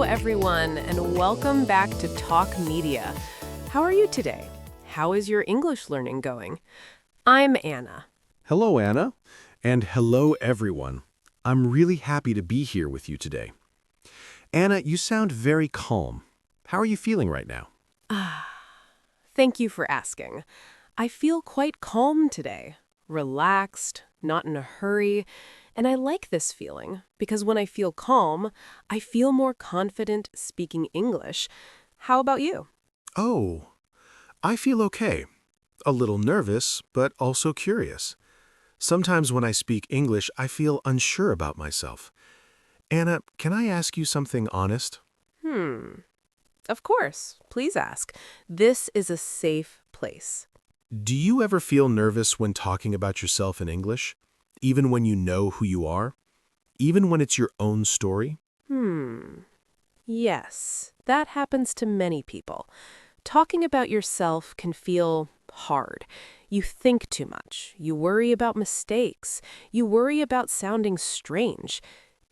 everyone, and welcome back to Talk Media. How are you today? How is your English learning going? I'm Anna. Hello, Anna, and hello, everyone. I'm really happy to be here with you today. Anna, you sound very calm. How are you feeling right now? Thank you for asking. I feel quite calm today, relaxed, not in a hurry, and I like this feeling because when I feel calm, I feel more confident speaking English. How about you? Oh, I feel okay. A little nervous, but also curious. Sometimes when I speak English, I feel unsure about myself. Anna, can I ask you something honest? Of course, please ask. This is a safe place. Do you ever feel nervous when talking about yourself in English? Even when you know who you are? Even when it's your own story? Yes, that happens to many people. Talking about yourself can feel hard. You think too much. You worry about mistakes. You worry about sounding strange.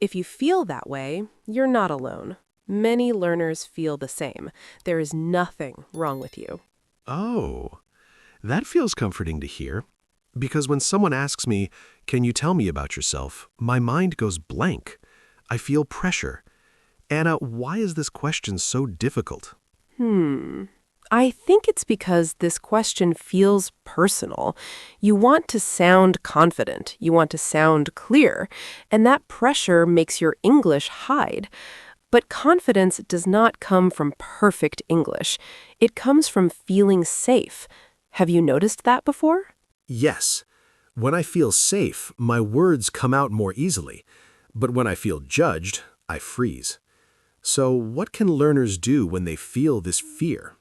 If you feel that way, you're not alone. Many learners feel the same. There is nothing wrong with you. Oh, that feels comforting to hear. Because when someone asks me, "Can you tell me about yourself?" my mind goes blank. I feel pressure. Anna, why is this question so difficult? I think it's because this question feels personal. You want to sound confident, you want to sound clear, and that pressure makes your English hide. But confidence does not come from perfect English. It comes from feeling safe. Have you noticed that before? Yes. When I feel safe, my words come out more easily. But when I feel judged, I freeze. So what can learners do when they feel this fear?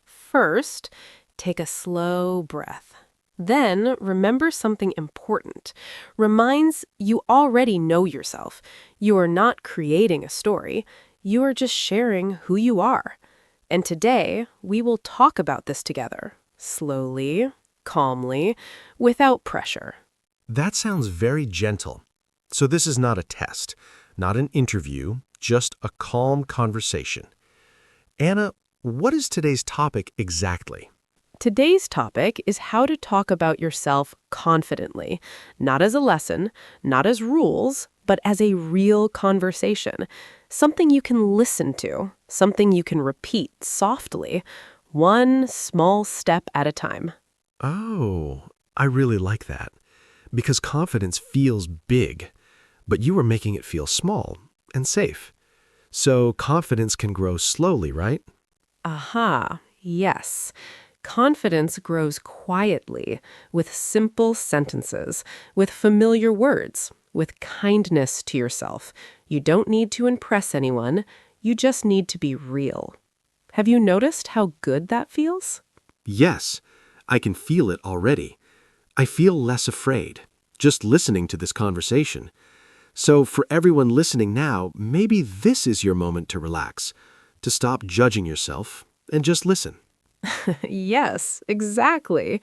First, take a slow breath. Then, remember something important. Reminds you already know yourself. You are not creating a story. You are just sharing who you are. And today, we will talk about this together. Slowly, calmly, without pressure. That sounds very gentle. So this is not a test, not an interview, just a calm conversation. Anna, what is today's topic exactly? Today's topic is how to talk about yourself confidently, not as a lesson, not as rules, but as a real conversation. Something you can listen to, something you can repeat softly, one small step at a time. Oh, I really like that. Because confidence feels big, but you are making it feel small and safe. So confidence can grow slowly, right? Aha, yes. Confidence grows quietly, with simple sentences, with familiar words, with kindness to yourself. You don't need to impress anyone, you just need to be real. Have you noticed how good that feels? Yes, I can feel it already. I feel less afraid, just listening to this conversation. So for everyone listening now, maybe this is your moment to relax, to stop judging yourself, and just listen. Yes, exactly.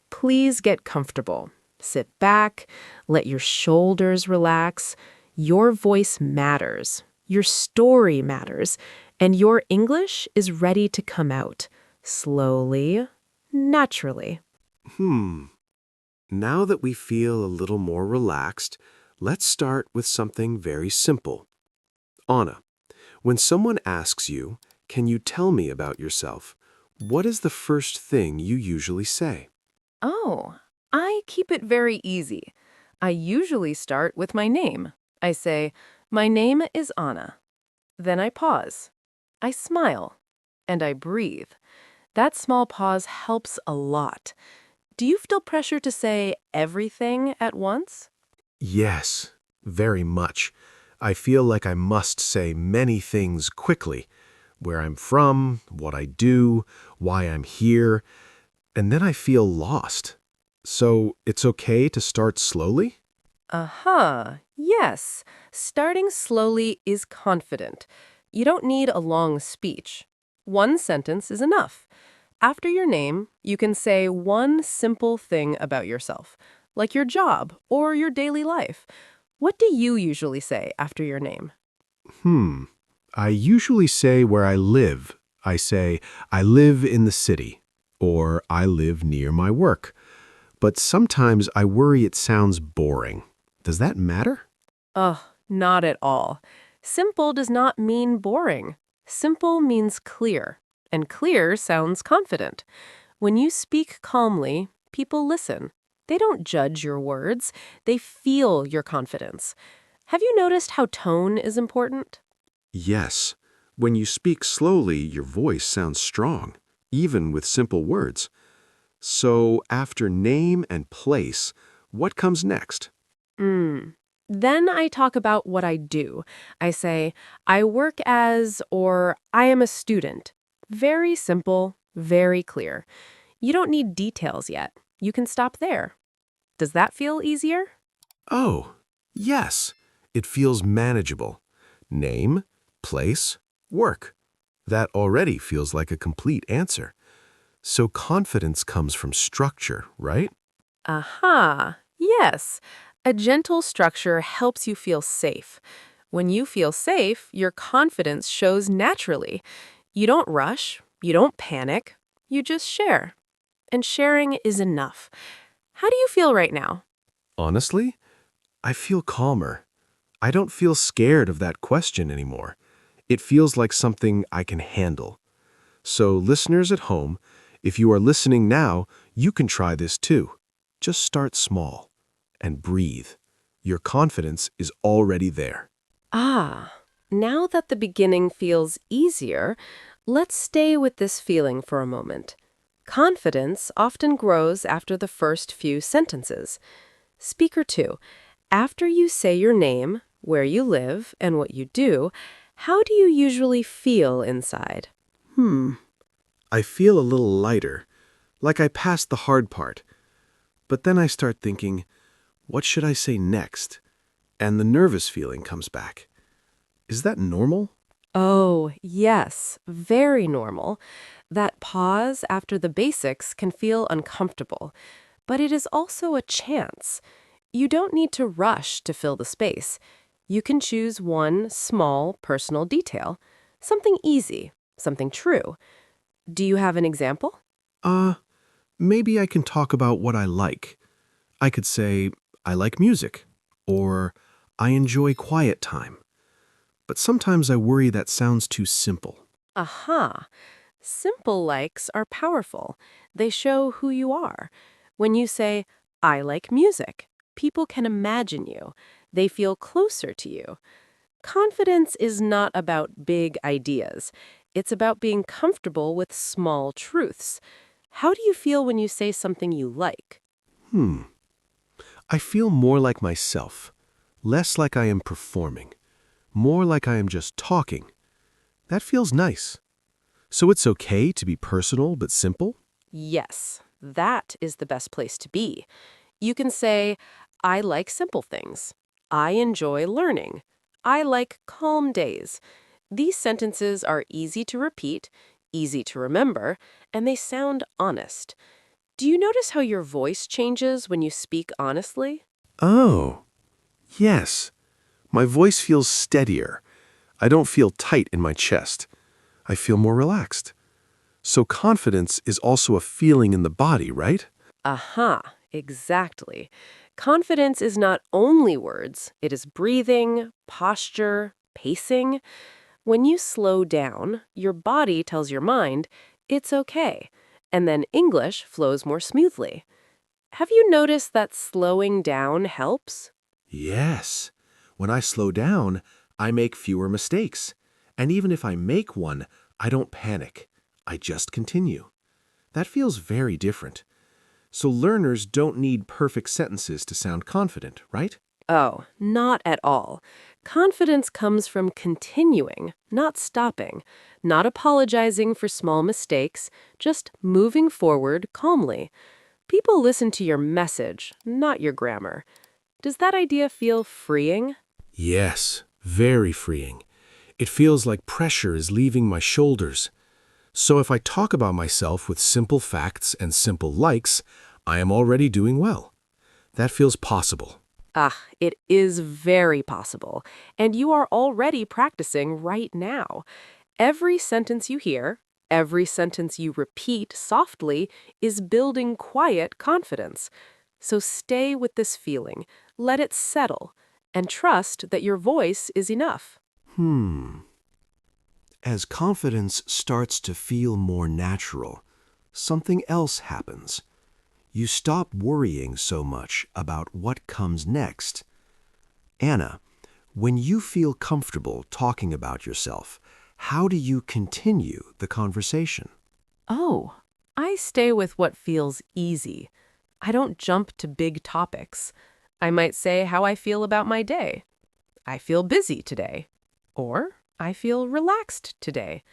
Please get comfortable. Sit back, let your shoulders relax. Your voice matters. Your story matters. And your English is ready to come out. Slowly, naturally. Now that we feel a little more relaxed, let's start with something very simple. Anna, when someone asks you, "Can you tell me about yourself?" what is the first thing you usually say? Oh, I keep it very easy. I usually start with my name. I say, "My name is Anna." Then I pause. I smile. And I breathe. That small pause helps a lot. Do you feel pressure to say everything at once? Yes, very much. I feel like I must say many things quickly. Where I'm from, what I do, why I'm here, and then I feel lost. So it's okay to start slowly? Yes. Starting slowly is confident. You don't need a long speech. One sentence is enough. After your name, you can say one simple thing about yourself, like your job or your daily life. What do you usually say after your name? Hmm. I usually say where I live. I say, I live in the city, or I live near my work. But sometimes I worry it sounds boring. Does that matter? Ugh, not at all. Simple does not mean boring. Simple means clear, and clear sounds confident. When you speak calmly, people listen. They don't judge your words, they feel your confidence. Have you noticed how tone is important? Yes. When you speak slowly, your voice sounds strong, even with simple words. So, after name and place, what comes next? Then I talk about what I do. I say, I work as, or I am a student. Very simple, very clear. You don't need details yet. You can stop there. Does that feel easier? Oh, yes. It feels manageable. Name, place, work. That already feels like a complete answer. So confidence comes from structure, right? Aha, yes. A gentle structure helps you feel safe. When you feel safe, your confidence shows naturally. You don't rush, you don't panic, you just share. And sharing is enough. How do you feel right now? Honestly, I feel calmer. I don't feel scared of that question anymore. It feels like something I can handle. So, listeners at home, if you are listening now, you can try this too. Just start small and breathe. Your confidence is already there. Ah, now that the beginning feels easier, let's stay with this feeling for a moment. Confidence often grows after the first few sentences. Speaker 2, after you say your name, where you live, and what you do, how do you usually feel inside? I feel a little lighter, like I passed the hard part. But then I start thinking, what should I say next? And the nervous feeling comes back. Is that normal? Oh, yes, very normal. That pause after the basics can feel uncomfortable, but it is also a chance. You don't need to rush to fill the space. You can choose one small personal detail, something easy, something true. Do you have an example? Uh, Maybe I can talk about what I like. I could say, I like music, or I enjoy quiet time. But sometimes I worry that sounds too simple. Aha! Simple likes are powerful. They show who you are. When you say, I like music, people can imagine you. They feel closer to you. Confidence is not about big ideas. It's about being comfortable with small truths. How do you feel when you say something you like? I feel more like myself, less like I am performing, more like I am just talking. That feels nice. So it's okay to be personal but simple? Yes, that is the best place to be. You can say, I like simple things. I enjoy learning. I like calm days. These sentences are easy to repeat, easy to remember, and they sound honest. Do you notice how your voice changes when you speak honestly? Oh, yes. My voice feels steadier. I don't feel tight in my chest. I feel more relaxed. So confidence is also a feeling in the body, right? Aha, exactly. Confidence is not only words, it is breathing, posture, pacing. When you slow down, your body tells your mind, it's okay. And then English flows more smoothly. Have you noticed that slowing down helps? Yes. When I slow down, I make fewer mistakes. And even if I make one, I don't panic. I just continue. That feels very different. So learners don't need perfect sentences to sound confident, right? Oh, not at all. Confidence comes from continuing, not stopping, not apologizing for small mistakes, just moving forward calmly. People listen to your message, not your grammar. Does that idea feel freeing? Yes, very freeing. It feels like pressure is leaving my shoulders. So if I talk about myself with simple facts and simple likes, I am already doing well. That feels possible. It is very possible, and you are already practicing right now. Every sentence you hear, every sentence you repeat softly is building quiet confidence. So stay with this feeling, let it settle, and trust that your voice is enough. As confidence starts to feel more natural, something else happens. You stop worrying so much about what comes next. Anna, when you feel comfortable talking about yourself, how do you continue the conversation? Oh, I stay with what feels easy. I don't jump to big topics. I might say how I feel about my day. I feel busy today. Or I feel relaxed today.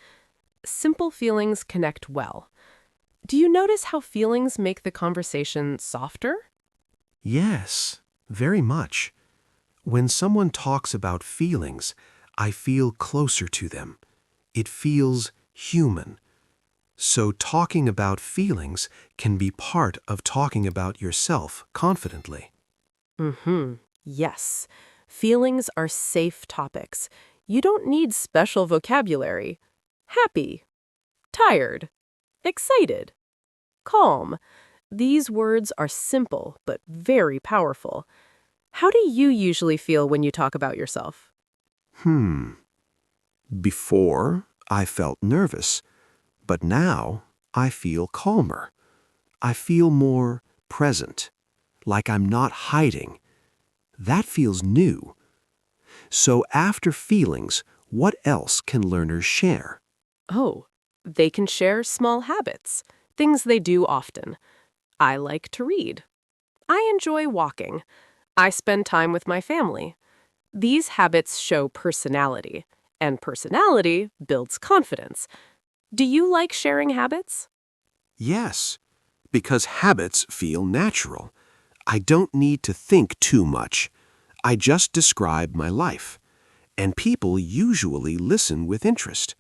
Simple feelings connect well. Do you notice how feelings make the conversation softer? Yes, very much. When someone talks about feelings, I feel closer to them. It feels human. So talking about feelings can be part of talking about yourself confidently. Yes. Feelings are safe topics. You don't need special vocabulary. Happy, tired, excited, calm. These words are simple but very powerful. How do you usually feel when you talk about yourself? Before, I felt nervous, but now I feel calmer. I feel more present, like I'm not hiding. That feels new. So after feelings, what else can learners share? Oh, they can share small habits, things they do often. I like to read. I enjoy walking. I spend time with my family. These habits show personality, and personality builds confidence. Do you like sharing habits? Yes, because habits feel natural. I don't need to think too much. I just describe my life, and people usually listen with interest.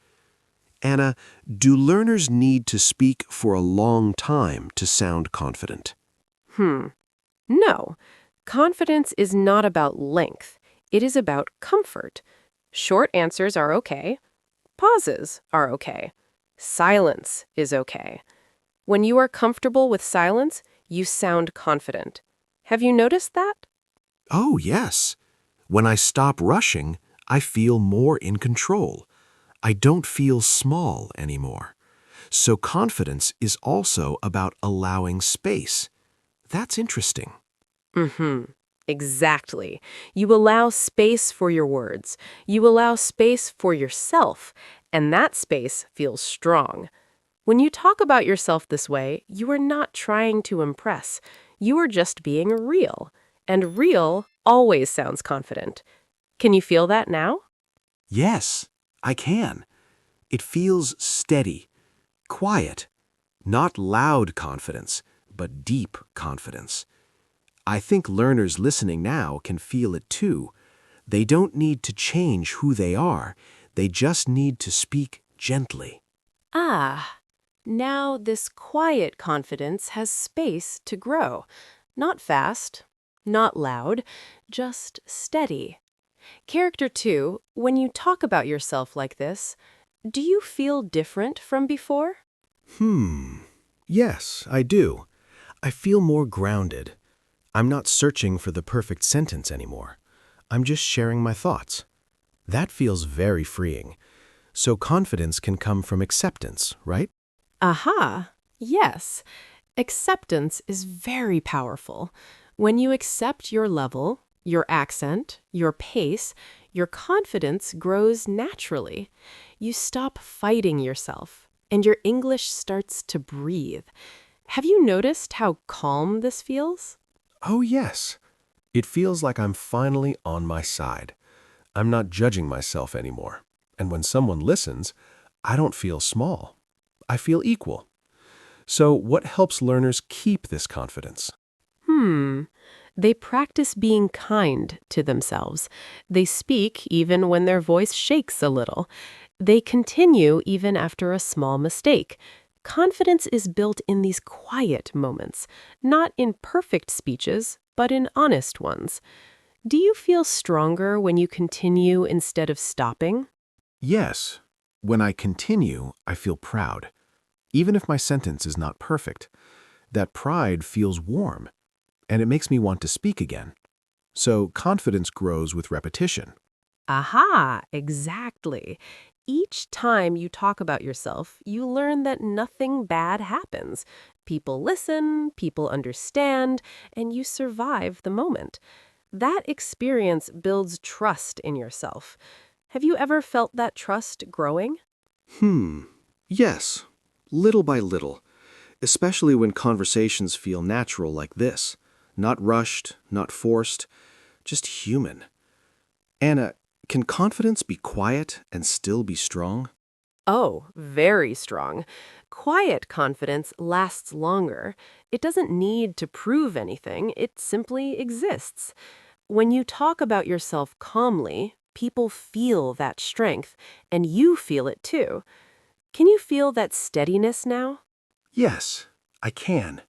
Anna, do learners need to speak for a long time to sound confident? No. Confidence is not about length. It is about comfort. Short answers are okay. Pauses are okay. Silence is okay. When you are comfortable with silence, you sound confident. Have you noticed that? Oh, yes. When I stop rushing, I feel more in control. I don't feel small anymore. So confidence is also about allowing space. That's interesting. Exactly. You allow space for your words. You allow space for yourself, and that space feels strong. When you talk about yourself this way, you are not trying to impress. You are just being real. And real always sounds confident. Can you feel that now? Yes, I can. It feels steady, quiet, not loud confidence, but deep confidence. I think learners listening now can feel it too. They don't need to change who they are. They just need to speak gently. Ah, now this quiet confidence has space to grow. Not fast, not loud, just steady. Character 2, when you talk about yourself like this, do you feel different from before? Yes, I do. I feel more grounded. I'm not searching for the perfect sentence anymore. I'm just sharing my thoughts. That feels very freeing. So confidence can come from acceptance, right? Aha, yes. Acceptance is very powerful. When you accept your level, your accent, your pace, your confidence grows naturally. You stop fighting yourself, and your English starts to breathe. Have you noticed how calm this feels? Oh, yes. It feels like I'm finally on my side. I'm not judging myself anymore. And when someone listens, I don't feel small. I feel equal. So what helps learners keep this confidence? They practice being kind to themselves. They speak even when their voice shakes a little. They continue even after a small mistake. Confidence is built in these quiet moments, not in perfect speeches, but in honest ones. Do you feel stronger when you continue instead of stopping? Yes. When I continue, I feel proud. Even if my sentence is not perfect, that pride feels warm, and it makes me want to speak again. So confidence grows with repetition. Aha, exactly. Each time you talk about yourself, you learn that nothing bad happens. People listen, people understand, and you survive the moment. That experience builds trust in yourself. Have you ever felt that trust growing? Yes, little by little, especially when conversations feel natural like this. Not rushed, not forced, just human. Anna, can confidence be quiet and still be strong? Oh, very strong. Quiet confidence lasts longer. It doesn't need to prove anything, it simply exists. When you talk about yourself calmly, people feel that strength, and you feel it too. Can you feel that steadiness now? Yes, I can.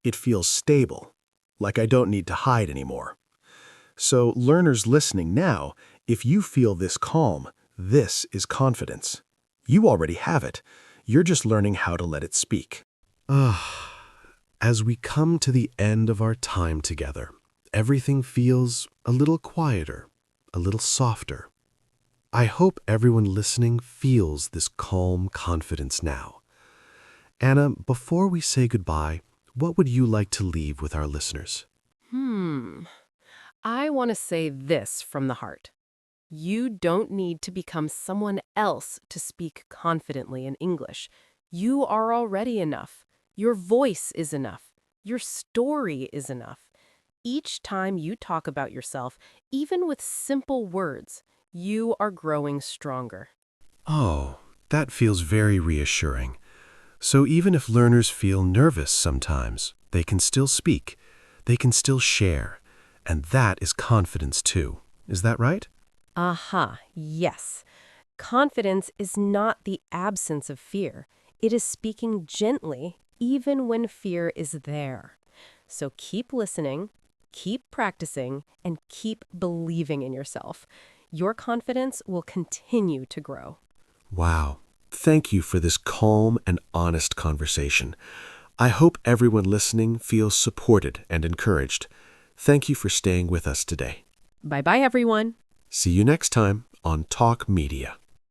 It feels stable, like I don't need to hide anymore. So, learners listening now, if you feel this calm, this is confidence. You already have it. You're just learning how to let it speak. As we come to the end of our time together, everything feels a little quieter, a little softer. I hope everyone listening feels this calm confidence now. Anna, before we say goodbye, what would you like to leave with our listeners? I want to say this from the heart. You don't need to become someone else to speak confidently in English. You are already enough. Your voice is enough. Your story is enough. Each time you talk about yourself, even with simple words, you are growing stronger. Oh, that feels very reassuring. So even if learners feel nervous sometimes, they can still speak, they can still share, and that is confidence too. Is that right? Aha, yes. Confidence is not the absence of fear. It is speaking gently, even when fear is there. So keep listening, keep practicing, and keep believing in yourself. Your confidence will continue to grow. Wow. Thank you for this calm and honest conversation. I hope everyone listening feels supported and encouraged. Thank you for staying with us today. Bye-bye, everyone. See you next time on Talk Media.